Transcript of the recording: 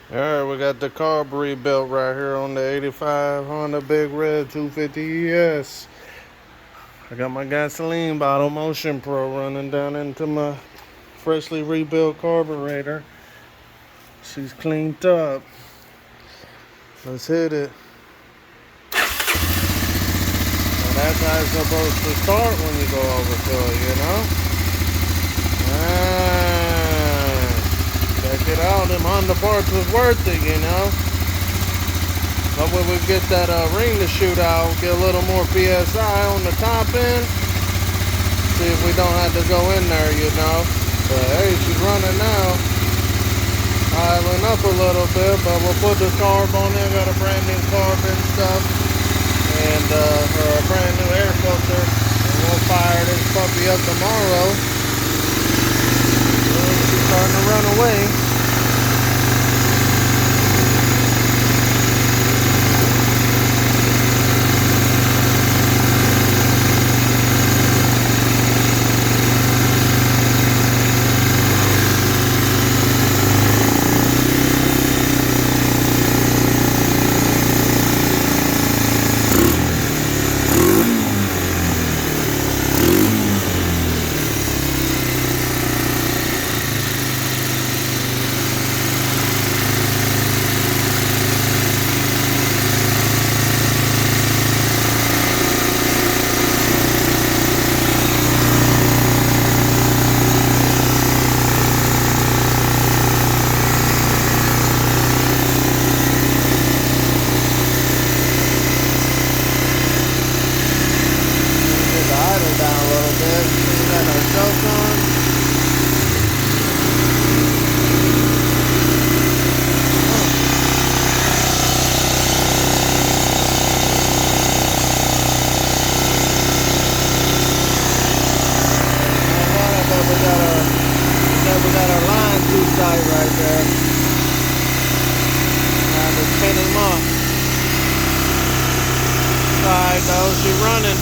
Alright, we got the carb rebuilt right here on the 85 Honda Big Red 250 ES. I got my gasoline bottle Motion Pro running down into my freshly rebuilt carburetor. She's cleaned up. Let's hit it. And that's how it's supposed to start when you go overfill, you know? Check it out, them Honda parts was worth it, you know? Hopefully we get that ring to shoot out, get a little more PSI on the top end. See if we don't have to go in there, you know? But hey, she's running now. Idling up a little bit, but we'll put the carb on there. Got a brand new carb and stuff. And a brand new air filter. And we'll fire this puppy up tomorrow. She's starting to run away. Down a little bit. We got our shells on. We got our line too tight right there. Had to pin him up. Alright though, she running.